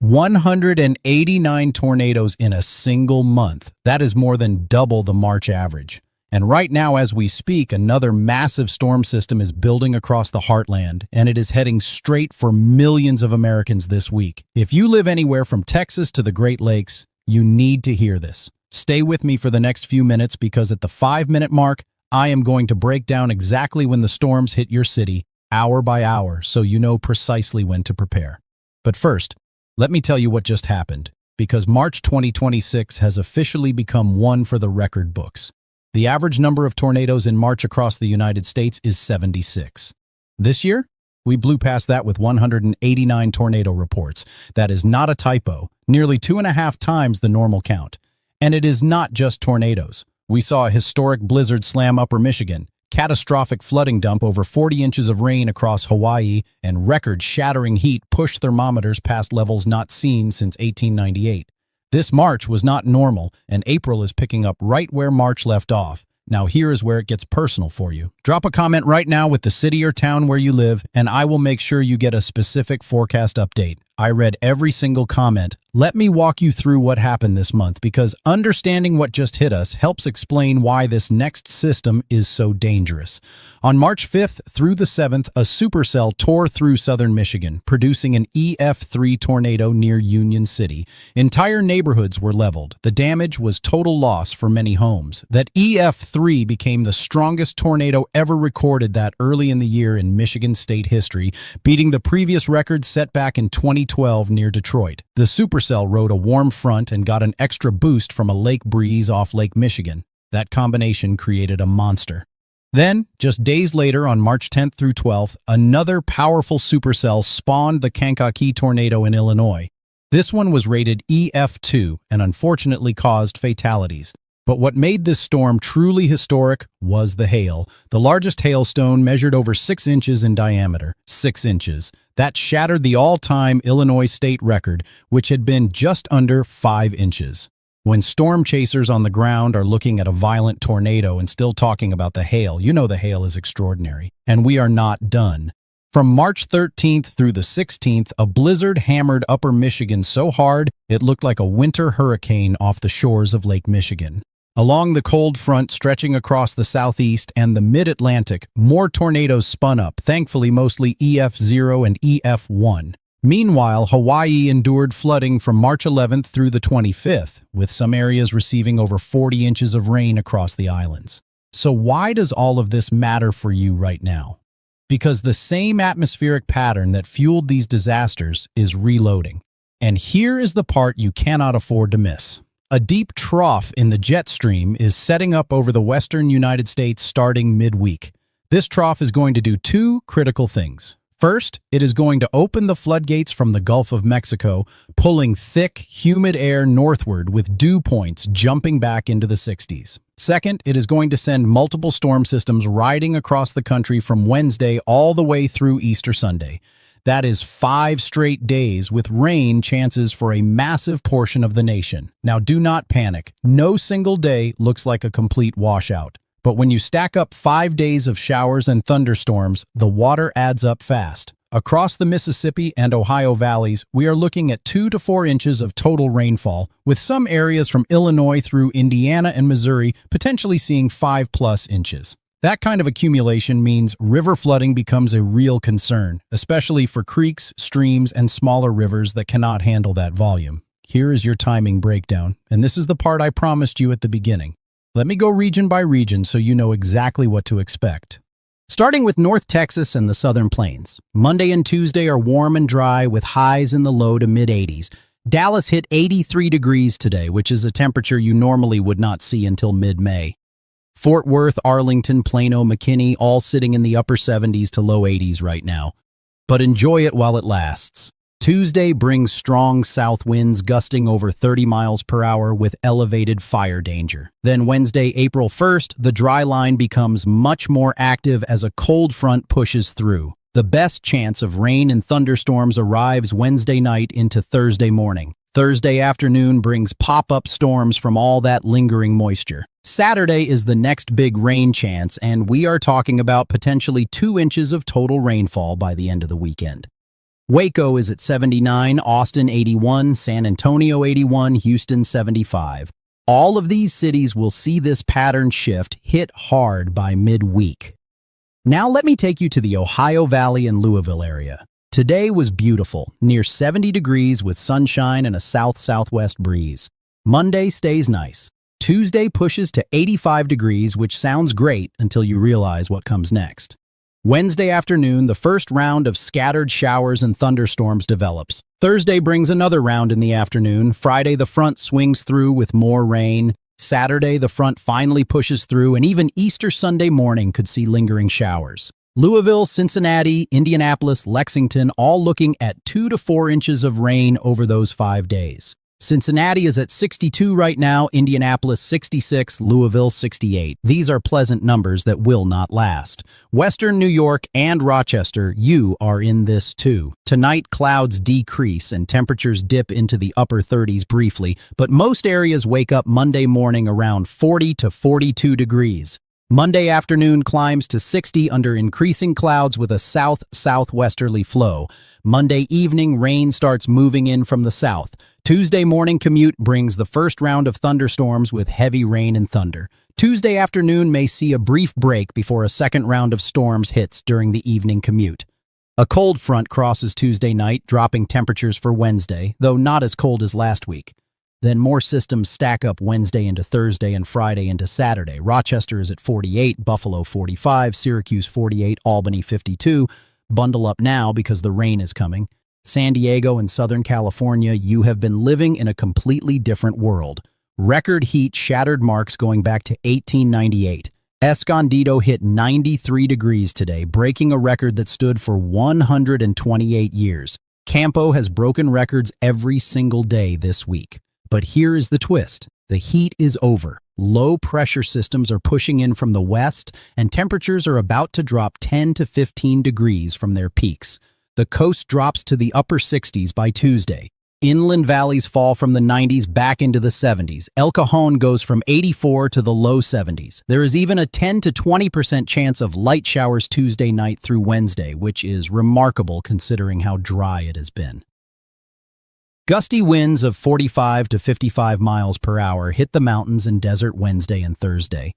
189 tornadoes in a single month. That is more than double the March average. And right now, as we speak, another massive storm system is building across the heartland, and it is heading straight for millions of Americans this week. If you live anywhere from Texas to the Great Lakes, you need to hear this. Stay with me for the next few minutes because at the 5-minute mark, I am going to break down exactly when the storms hit your city, hour by hour, so you know precisely when to prepare. But first, let me tell you what just happened, because March 2026 has officially become one for the record books. The average number of tornadoes in March across the United States is 76. This year, we blew past that with 189 tornado reports. That is not a typo, nearly 2.5 times the normal count. And it is not just tornadoes. We saw a historic blizzard slam Upper Michigan, catastrophic flooding dump over 40 inches of rain across Hawaii, and record-shattering heat push thermometers past levels not seen since 1898. This March was not normal, and April is picking up right where March left off. Now here is where it gets personal for you. Drop a comment right now with the city or town where you live, and I will make sure you get a specific forecast update. I read every single comment. Let me walk you through what happened this month, because understanding what just hit us helps explain why this next system is so dangerous. On March 5th through the 7th, a supercell tore through southern Michigan, producing an EF3 tornado near Union City. Entire neighborhoods were leveled. The damage was total loss for many homes. That EF3 became the strongest tornado ever recorded that early in the year in Michigan state history, beating the previous record set back in 2012 near Detroit. The supercell rode a warm front and got an extra boost from a lake breeze off Lake Michigan. That combination created a monster. Then, just days later on March 10th through 12th, another powerful supercell spawned the Kankakee tornado in Illinois. This one was rated EF2 and unfortunately caused fatalities. But what made this storm truly historic was the hail. The largest hailstone measured over 6 inches in diameter. 6 inches. That shattered the all-time Illinois state record, which had been just under 5 inches. When storm chasers on the ground are looking at a violent tornado and still talking about the hail, you know the hail is extraordinary. And we are not done. From March 13th through the 16th, a blizzard hammered Upper Michigan so hard it looked like a winter hurricane off the shores of Lake Michigan. Along the cold front stretching across the southeast and the mid-Atlantic, more tornadoes spun up, thankfully mostly EF0 and EF1. Meanwhile, Hawaii endured flooding from March 11th through the 25th, with some areas receiving over 40 inches of rain across the islands. So why does all of this matter for you right now? Because the same atmospheric pattern that fueled these disasters is reloading. And here is the part you cannot afford to miss. A deep trough in the jet stream is setting up over the western United States starting midweek. This trough is going to do 2 critical things. First, it is going to open the floodgates from the Gulf of Mexico, pulling thick, humid air northward with dew points jumping back into the 60s. Second, it is going to send multiple storm systems riding across the country from Wednesday all the way through Easter Sunday. That is 5 straight days with rain chances for a massive portion of the nation. Now do not panic. No single day looks like a complete washout. But when you stack up 5 days of showers and thunderstorms, the water adds up fast. Across the Mississippi and Ohio valleys, we are looking at 2 to 4 inches of total rainfall, with some areas from Illinois through Indiana and Missouri potentially seeing 5+ inches. That kind of accumulation means river flooding becomes a real concern, especially for creeks, streams, and smaller rivers that cannot handle that volume. Here is your timing breakdown, and this is the part I promised you at the beginning. Let me go region by region so you know exactly what to expect. Starting with North Texas and the Southern Plains. Monday and Tuesday are warm and dry with highs in the low to mid-80s. Dallas hit 83 degrees today, which is a temperature you normally would not see until mid-May. Fort Worth, Arlington, Plano, McKinney, all sitting in the upper 70s to low 80s right now. But enjoy it while it lasts. Tuesday brings strong south winds gusting over 30 miles per hour with elevated fire danger. Then Wednesday, April 1st, the dry line becomes much more active as a cold front pushes through. The best chance of rain and thunderstorms arrives Wednesday night into Thursday morning. Thursday afternoon brings pop-up storms from all that lingering moisture. Saturday is the next big rain chance, and we are talking about potentially 2 inches of total rainfall by the end of the weekend. Waco is at 79, Austin 81, San Antonio 81, Houston 75. All of these cities will see this pattern shift hit hard by midweek. Now let me take you to the Ohio Valley and Louisville area. Today was beautiful, near 70 degrees with sunshine and a south-southwest breeze. Monday stays nice. Tuesday pushes to 85 degrees, which sounds great until you realize what comes next. Wednesday afternoon, the first round of scattered showers and thunderstorms develops. Thursday brings another round in the afternoon. Friday, the front swings through with more rain. Saturday, the front finally pushes through, and even Easter Sunday morning could see lingering showers. Louisville, Cincinnati, Indianapolis, Lexington, all looking at 2 to 4 inches of rain over those 5 days. Cincinnati is at 62 right now, Indianapolis 66, Louisville 68. These are pleasant numbers that will not last. Western New York and Rochester, you are in this too. Tonight, clouds decrease and temperatures dip into the upper 30s briefly, but most areas wake up Monday morning around 40 to 42 degrees. Monday afternoon climbs to 60 under increasing clouds with a south-southwesterly flow. Monday evening, rain starts moving in from the south. Tuesday morning commute brings the first round of thunderstorms with heavy rain and thunder. Tuesday afternoon may see a brief break before a second round of storms hits during the evening commute. A cold front crosses Tuesday night, dropping temperatures for Wednesday, though not as cold as last week. Then more systems stack up Wednesday into Thursday and Friday into Saturday. Rochester is at 48, Buffalo 45, Syracuse 48, Albany 52. Bundle up now because the rain is coming. San Diego and Southern California, you have been living in a completely different world. Record heat shattered marks going back to 1898. Escondido hit 93 degrees today, breaking a record that stood for 128 years. Campo has broken records every single day this week. But here is the twist. The heat is over. Low pressure systems are pushing in from the west, and temperatures are about to drop 10 to 15 degrees from their peaks. The coast drops to the upper 60s by Tuesday. Inland valleys fall from the 90s back into the 70s. El Cajon goes from 84 to the low 70s. There is even a 10 to 20% chance of light showers Tuesday night through Wednesday, which is remarkable considering how dry it has been. Gusty winds of 45 to 55 miles per hour hit the mountains and desert Wednesday and Thursday.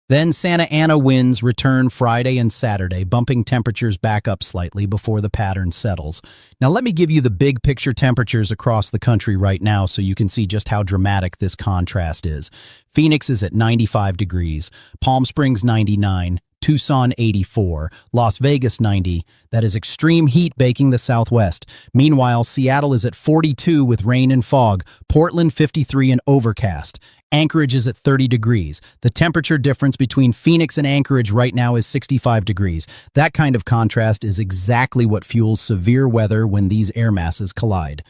Then Santa Ana winds return Friday and Saturday, bumping temperatures back up slightly before the pattern settles. Now let me give you the big picture temperatures across the country right now so you can see just how dramatic this contrast is. Phoenix is at 95 degrees, Palm Springs 99, Tucson 84, Las Vegas 90. That is extreme heat baking the southwest. Meanwhile, Seattle is at 42 with rain and fog, Portland 53 and overcast. Anchorage is at 30 degrees. The temperature difference between Phoenix and Anchorage right now is 65 degrees. That kind of contrast is exactly what fuels severe weather when these air masses collide.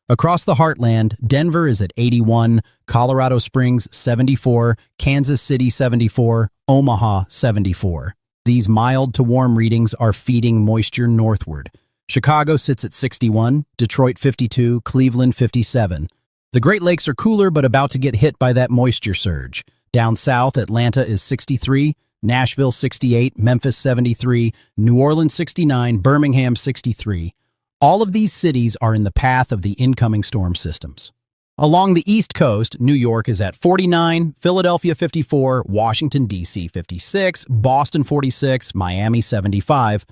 Across the heartland, Denver is at 81, Colorado Springs 74, Kansas City 74, Omaha 74. These mild to warm readings are feeding moisture northward. Chicago sits at 61, Detroit 52, Cleveland 57. The Great Lakes are cooler but about to get hit by that moisture surge. Down south, Atlanta is 63, Nashville 68, Memphis 73, New Orleans 69, Birmingham 63. All of these cities are in the path of the incoming storm systems. Along the East Coast, New York is at 49, Philadelphia 54, Washington, D.C. 56, Boston 46, Miami 75.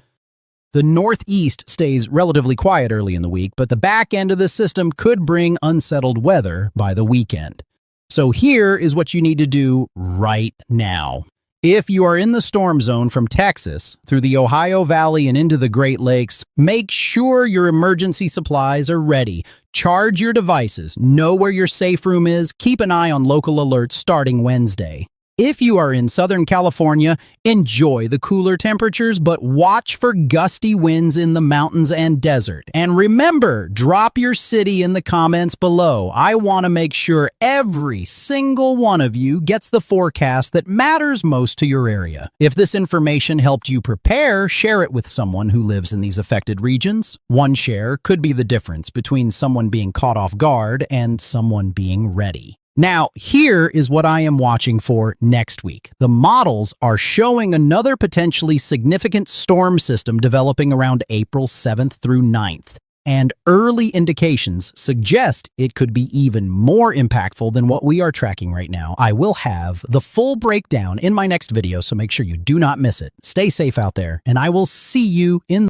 The Northeast stays relatively quiet early in the week, but the back end of the system could bring unsettled weather by the weekend. So here is what you need to do right now. If you are in the storm zone from Texas through the Ohio Valley and into the Great Lakes, make sure your emergency supplies are ready. Charge your devices, know where your safe room is, keep an eye on local alerts starting Wednesday. If you are in Southern California, enjoy the cooler temperatures, but watch for gusty winds in the mountains and desert. And remember, drop your city in the comments below. I want to make sure every single one of you gets the forecast that matters most to your area. If this information helped you prepare, share it with someone who lives in these affected regions. One share could be the difference between someone being caught off guard and someone being ready. Now, here is what I am watching for next week. The models are showing another potentially significant storm system developing around April 7th through 9th. And early indications suggest it could be even more impactful than what we are tracking right now. I will have the full breakdown in my next video, so make sure you do not miss it. Stay safe out there, and I will see you in